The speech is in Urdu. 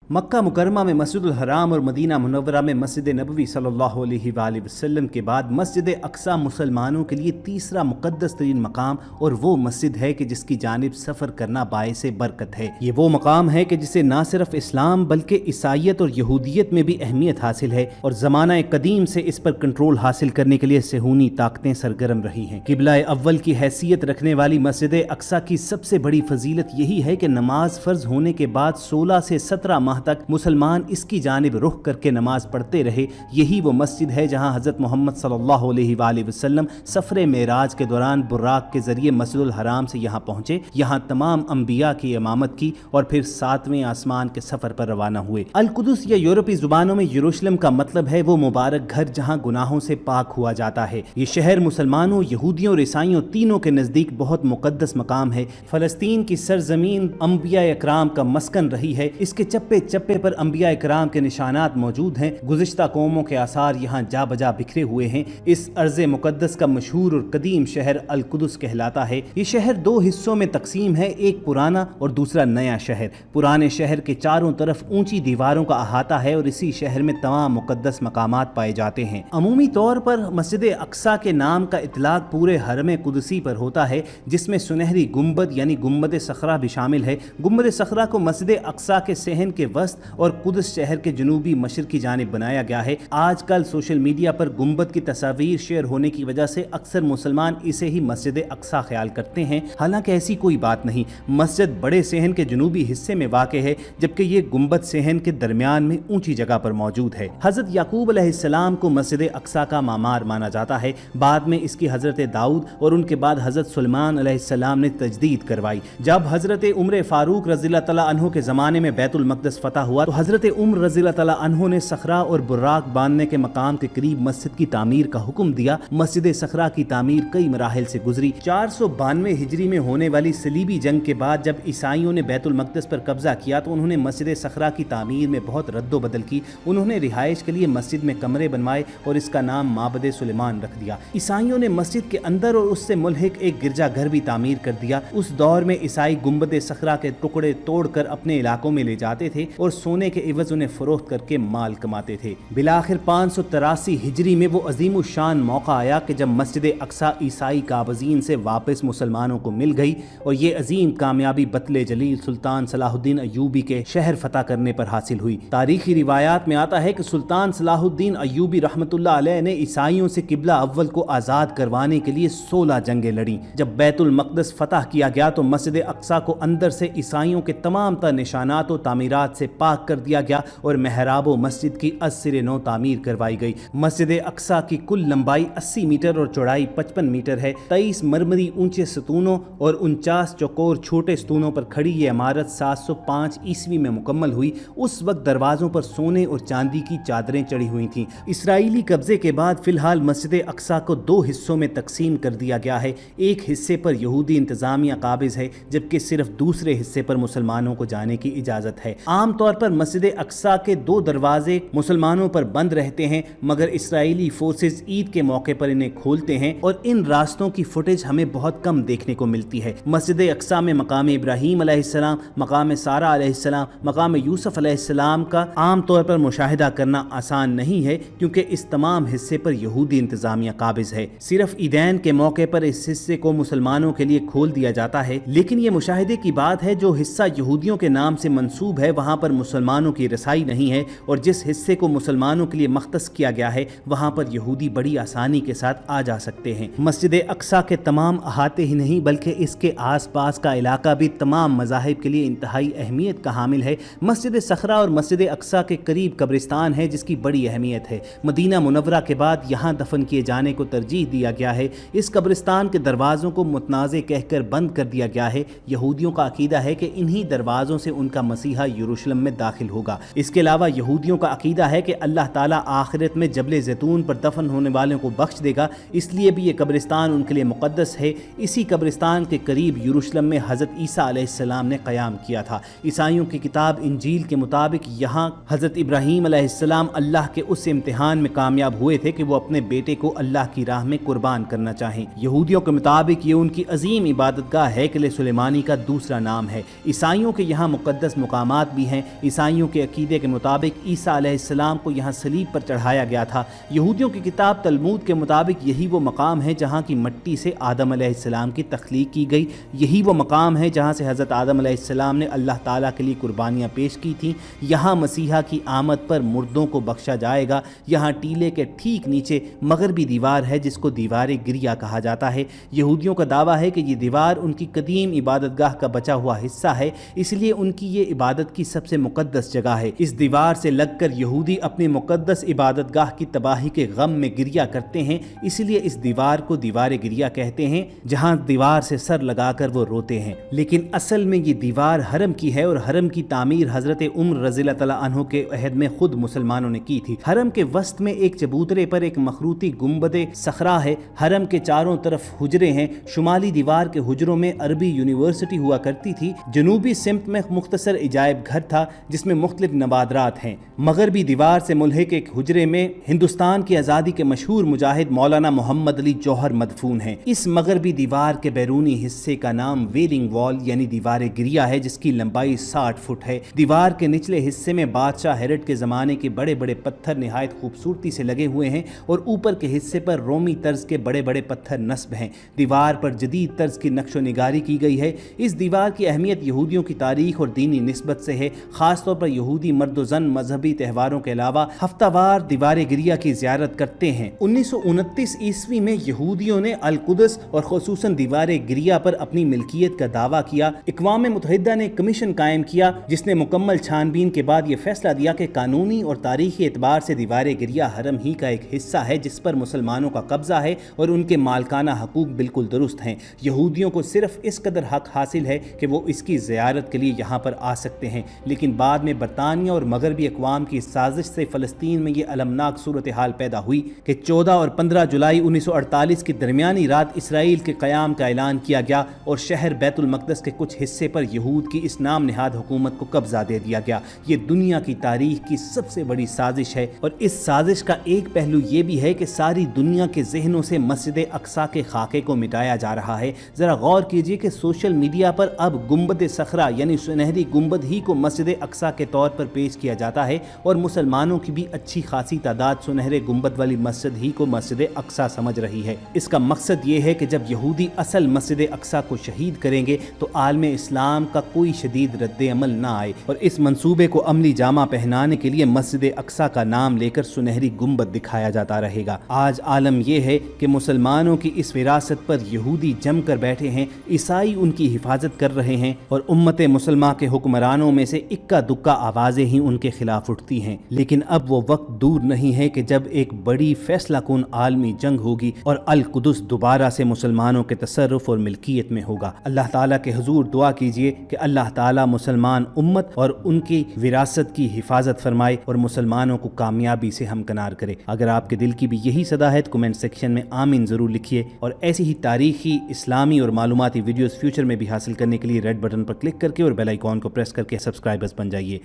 مکہ مکرمہ میں مسجد الحرام اور مدینہ منورہ میں مسجد نبوی صلی اللہ علیہ وآلہ وسلم کے بعد مسجد اقصی مسلمانوں کے لیے تیسرا مقدس ترین مقام اور وہ مسجد ہے کہ جس کی جانب سفر کرنا باعث برکت ہے۔ یہ وہ مقام ہے کہ جسے نہ صرف اسلام بلکہ عیسائیت اور یہودیت میں بھی اہمیت حاصل ہے، اور زمانہ قدیم سے اس پر کنٹرول حاصل کرنے کے لیے صہیونی طاقتیں سرگرم رہی ہیں۔ قبلہ اول کی حیثیت رکھنے والی مسجد اقصی کی سب سے بڑی فضیلت یہی ہے کہ نماز فرض ہونے کے بعد 16 سے 17 ماہ تک مسلمان اس کی جانب رخ کر کے نماز پڑھتے رہے۔ یہی وہ مسجد ہے جہاں حضرت محمد صلی اللہ علیہ وآلہ وسلم سفر معراج کے دوران براق کے ذریعے مسجد الحرام سے یہاں پہنچے، یہاں تمام انبیاء کی امامت کی اور پھر 7ویں آسمان کے سفر پر روانہ ہوئے۔ القدس یا یورپی زبانوں میں یروشلم کا مطلب ہے وہ مبارک گھر جہاں گناہوں سے پاک ہوا جاتا ہے۔ یہ شہر مسلمانوں، یہودیوں اور عیسائیوں تینوں کے نزدیک بہت مقدس مقام ہے۔ فلسطین کی سرزمین انبیاء اکرام کا مسکن رہی ہے، اس کے چپے چپے پر انبیاء اکرام کے نشانات موجود ہیں، گزشتہ قوموں کے آثار یہاں جا بجا بکھرے ہوئے ہیں۔ اس ارض مقدس کا مشہور اور قدیم شہر القدس کہلاتا ہے۔ یہ شہر 2 حصوں میں تقسیم ہے، ایک پرانا اور دوسرا نیا شہر۔ پرانے شہر کے چاروں طرف اونچی دیواروں کا احاطہ ہے اور اسی شہر میں تمام مقدس مقامات پائے جاتے ہیں۔ عمومی طور پر مسجد اقصی کے نام کا اطلاق پورے حرم قدسی پر ہوتا ہے، جس میں سنہری گنبد یعنی گنبد صخرہ بھی شامل ہے۔ گنبد صخرہ کو مسجد اقصی کے صحن کے وسط اور قدس شہر کے جنوبی مشرق کی جانب بنایا گیا ہے۔ آج کل سوشل میڈیا پر گنبد کی تصاویر شیئر ہونے کی وجہ سے اکثر مسلمان اسے ہی مسجد اقصی خیال کرتے ہیں، حالانکہ ایسی کوئی بات نہیں۔ مسجد بڑے صحن کے جنوبی حصے میں واقع ہے، جبکہ یہ گنبد صحن کے درمیان میں اونچی جگہ پر موجود ہے۔ حضرت یعقوب علیہ السلام کو مسجد اقصی کا معمار مانا جاتا ہے، بعد میں اس کی حضرت داؤد اور ان کے بعد حضرت سلیمان علیہ السلام نے تجدید کروائی۔ جب حضرت عمر فاروق رضی اللہ تعالیٰ عنہ کے زمانے میں بیت المقدس فتح ہوا تو حضرت عمر رضی اللہ تعالیٰ عنہ نے صخرہ اور براق باندھنے کے مقام کے قریب مسجد کی تعمیر کا حکم دیا۔ مسجد صخرہ کی تعمیر کئی مراحل سے گزری۔ 492 ہجری میں ہونے والی صلیبی جنگ کے بعد جب عیسائیوں نے بیت المقدس پر قبضہ کیا تو انہوں نے مسجد صخرہ کی تعمیر میں بہت رد و بدل کی۔ انہوں نے رہائش کے لیے مسجد میں کمرے بنوائے اور اس کا نام معبد سلیمان رکھ دیا۔ عیسائیوں نے مسجد کے اندر اور اس سے ملحق ایک گرجا گھر بھی تعمیر کر دیا۔ اس دور میں عیسائی گنبد صخرہ کے ٹکڑے توڑ کر اپنے علاقوں میں لے جاتے تھے اور سونے کے عوض انہیں فروخت کر کے مال کماتے تھے۔ بالآخر 583 ہجری میں وہ عظیم الشان موقع آیا کہ جب مسجد اقصی عیسائی قابضین سے واپس مسلمانوں کو مل گئی، اور یہ عظیم کامیابی بطل جلیل سلطان صلاح الدین ایوبی کے شہر فتح کرنے پر حاصل ہوئی۔ تاریخی روایات میں آتا ہے کہ سلطان صلاح الدین ایوبی رحمۃ اللہ علیہ نے عیسائیوں سے قبلہ اول کو آزاد کروانے کے لیے 16 جنگیں لڑیں۔ جب بیت المقدس فتح کیا گیا تو مسجد اقصی کو اندر سے عیسائیوں کے تمام تر نشانات و تعمیرات سے پاک کر دیا گیا اور محراب و مسجد کی از سر نو تعمیر کروائی گئی۔ مسجد اقصی کی کل لمبائی 80 میٹر اور چوڑائی 55 میٹر ہے۔ 23 مرمری اونچے ستونوں اور 49 چوکور چھوٹے ستونوں پر کھڑی یہ عمارت 705 عیسوی میں مکمل ہوئی۔ اس وقت دروازوں پر سونے اور چاندی کی چادریں چڑھی ہوئی تھیں۔ اسرائیلی قبضے کے بعد فی الحال مسجد اقصی کو 2 حصوں میں تقسیم کر دیا گیا ہے۔ ایک حصے پر یہودی انتظامیہ قابض ہے، جبکہ صرف دوسرے حصے پر مسلمانوں کو جانے کی اجازت ہے۔ عام طور پر مسجد اقصی کے 2 دروازے مسلمانوں پر بند رہتے ہیں، مگر اسرائیلی فورسز عید کے موقع پر انہیں کھولتے ہیں اور ان راستوں کی فوٹیج ہمیں بہت کم دیکھنے کو ملتی ہے۔ مسجد اقصی میں مقام ابراہیم علیہ السلام، مقام سارہ علیہ السلام، مقام یوسف علیہ السلام کا عام طور پر مشاہدہ کرنا آسان نہیں ہے، کیونکہ اس تمام حصے پر یہودی انتظامیہ قابض ہے۔ صرف عیدین کے موقع پر اس حصے کو مسلمانوں کے لیے کھول دیا جاتا ہے، لیکن یہ مشاہدے کی بات ہے جو حصہ یہودیوں کے نام سے منسوب ہے وہاں پر مسلمانوں کی رسائی نہیں ہے، اور جس حصے کو مسلمانوں کے لیے مختص کیا گیا ہے وہاں پر یہودی بڑی آسانی کے ساتھ آ جا سکتے ہیں۔ مسجد اقصی کے تمام احاطے ہی نہیں بلکہ اس کے آس پاس کا علاقہ بھی تمام مذاہب کے لیے انتہائی اہمیت کا حامل ہے۔ مسجد صخرہ اور مسجد اقصی کے قریب قبرستان ہے جس کی بڑی اہمیت ہے۔ مدینہ منورہ کے بعد یہاں دفن کیے جانے کو ترجیح دیا گیا ہے۔ اس قبرستان کے دروازوں کو متنازع کہہ کر بند کر دیا گیا ہے۔ یہودیوں کا عقیدہ ہے کہ انہی دروازوں سے ان کا مسیحا یروشلم میں داخل ہوگا۔ اس کے علاوہ یہودیوں کا عقیدہ ہے کہ اللہ تعالیٰ آخرت میں جبل زیتون پر دفن ہونے والوں کو بخش دے گا، اس لیے بھی یہ قبرستان ان کے لیے مقدس ہے۔ اسی قبرستان کے قریب یروشلم میں حضرت عیسیٰ علیہ السلام نے قیام کیا تھا۔ عیسائیوں کی کتاب انجیل کے مطابق یہاں حضرت ابراہیم علیہ السلام اللہ کے اس امتحان میں کامیاب ہوئے تھے کہ وہ اپنے بیٹے کو اللہ کی راہ میں قربان کرنا چاہیں۔ یہودیوں کے مطابق یہ ان کی عظیم عبادت گاہ ہیکل سلیمانی کا دوسرا نام ہے۔ عیسائیوں کے یہاں مقدس مقامات بھی ہیں ہیں। عیسائیوں کے عقیدے کے مطابق عیسیٰ علیہ السلام کو یہاں صلیب پر چڑھایا گیا تھا۔ یہودیوں کی کتاب تلمود کے مطابق یہی وہ مقام ہے جہاں کی مٹی سے آدم علیہ السلام کی تخلیق کی گئی، یہی وہ مقام ہے جہاں سے حضرت آدم علیہ السلام نے اللہ تعالیٰ کے لیے قربانیاں پیش کی تھیں۔ یہاں مسیحا کی آمد پر مردوں کو بخشا جائے گا۔ یہاں ٹیلے کے ٹھیک نیچے مغربی دیوار ہے جس کو دیوار گریہ کہا جاتا ہے۔ یہودیوں کا دعویٰ ہے کہ یہ دیوار ان کی قدیم عبادت گاہ کا بچا ہوا حصہ ہے، اس لیے ان کی یہ عبادت کی سب سے مقدس جگہ ہے۔ اس دیوار سے لگ کر یہودی اپنی مقدس عبادت گاہ کی تباہی کے غم میں گریہ کرتے ہیں، اس لیے اس دیوار کو دیوار گریہ کہتے ہیں، جہاں دیوار سے سر لگا کر وہ روتے ہیں۔ لیکن اصل میں یہ دیوار حرم کی ہے، اور حرم کی تعمیر حضرت عمر رضی اللہ تعالیٰ عنہ کے عہد میں خود مسلمانوں نے کی تھی۔ حرم کے وسط میں ایک چبوترے پر ایک مخروطی گنبد صخرہ ہے۔ حرم کے چاروں طرف حجرے ہیں۔ شمالی دیوار کے حجروں میں عربی یونیورسٹی ہوا کرتی تھی۔ جنوبی سمت میں مختصر عجائب گھر تھا جس میں مختلف نوادرات ہیں۔ مغربی دیوار سے ملحق ایک حجرے میں ہندوستان کی آزادی کے مشہور مجاہد مولانا محمد علی جوہر مدفون ہیں۔ اس مغربی دیوار کے بیرونی حصے کا نام ویلنگ وال یعنی دیوار گریہ ہے، جس کی لمبائی 60 فٹ ہے۔ دیوار کے نچلے حصے میں بادشاہ ہیرڈ کے زمانے کے بڑے بڑے پتھر نہایت خوبصورتی سے لگے ہوئے ہیں، اور اوپر کے حصے پر رومی طرز کے بڑے بڑے پتھر نصب ہیں۔ دیوار پر جدید طرز کی نقش و نگاری کی گئی ہے۔ اس دیوار کی اہمیت یہودیوں کی تاریخ اور دینی نسبت سے ہے۔ خاص طور پر یہودی مرد و زن مذہبی تہواروں کے علاوہ ہفتہ وار دیوار گریہ کی زیارت کرتے ہیں۔ 1929 عیسوی میں یہودیوں نے القدس اور خصوصاً دیوار گریہ پر اپنی ملکیت کا دعویٰ کیا۔ اقوام متحدہ نے کمیشن قائم کیا جس نے مکمل چھان بین کے بعد یہ فیصلہ دیا کہ قانونی اور تاریخی اعتبار سے دیوار گریہ حرم ہی کا ایک حصہ ہے جس پر مسلمانوں کا قبضہ ہے اور ان کے مالکانہ حقوق بالکل درست ہیں۔ یہودیوں کو صرف اس قدر حق حاصل ہے کہ وہ اس کی زیارت کے لیے یہاں پر آ سکتے ہیں، لیکن بعد میں برطانیہ اور مغربی اقوام کی سازش سے فلسطین میں یہ المناک صورتحال پیدا ہوئی کہ 14 اور 15 جولائی 1948 کی درمیانی رات اسرائیل کے قیام کا اعلان کیا گیا اور شہر بیت المقدس کے کچھ حصے پر یہود کی اس نام نہاد حکومت کو قبضہ دے دیا گیا۔ یہ دنیا کی تاریخ کی سب سے بڑی سازش ہے، اور اس سازش کا ایک پہلو یہ بھی ہے کہ ساری دنیا کے ذہنوں سے مسجد اقصیٰ کے خاکے کو مٹایا جا رہا ہے۔ ذرا غور کیجئے کہ سوشل میڈیا پر اب گنبد صخرہ یعنی سنہری گنبد ہی کو مسجد اقصیٰ کے طور پر پیش کیا جاتا ہے، اور مسلمانوں کی بھی اچھی خاصی تعداد سنہرے گنبد والی مسجد ہی کو مسجد اقصیٰ سمجھ رہی ہے۔ اس کا مقصد یہ ہے کہ جب یہودی اصل مسجد اقصیٰ کو شہید کریں گے تو عالم اسلام کا کوئی شدید رد عمل نہ آئے، اور اس منصوبے کو عملی جامہ پہنانے کے لیے مسجد اقصیٰ کا نام لے کر سنہری گنبد دکھایا جاتا رہے گا۔ آج عالم یہ ہے کہ مسلمانوں کی اس وراثت پر یہودی جم کر بیٹھے ہیں، عیسائی ان کی حفاظت کر رہے ہیں، اور امت مسلمہ کے حکمرانوں میں سے اکا دکا آوازیں ہی ان کے خلاف اٹھتی ہیں۔ لیکن اب وہ وقت دور نہیں ہے کہ جب ایک بڑی فیصلہ کن عالمی جنگ ہوگی اور القدس دوبارہ سے مسلمانوں کے تصرف اور ملکیت میں ہوگا۔ اللہ تعالیٰ کے حضور دعا کیجئے کہ اللہ تعالیٰ مسلمان امت اور ان کی وراثت کی حفاظت فرمائے اور مسلمانوں کو کامیابی سے ہمکنار کرے۔ اگر آپ کے دل کی بھی یہی صدا ہے تو کمنٹ سیکشن میں آمین ضرور لکھیے، اور ایسی ہی تاریخی، اسلامی اور معلوماتی ویڈیوز فیوچر میں بھی حاصل کرنے کے لیے ریڈ بٹن پر کلک کر کے اور بیل آئیکن کو پریس کر کے سبسکرائبرز بن جائیے۔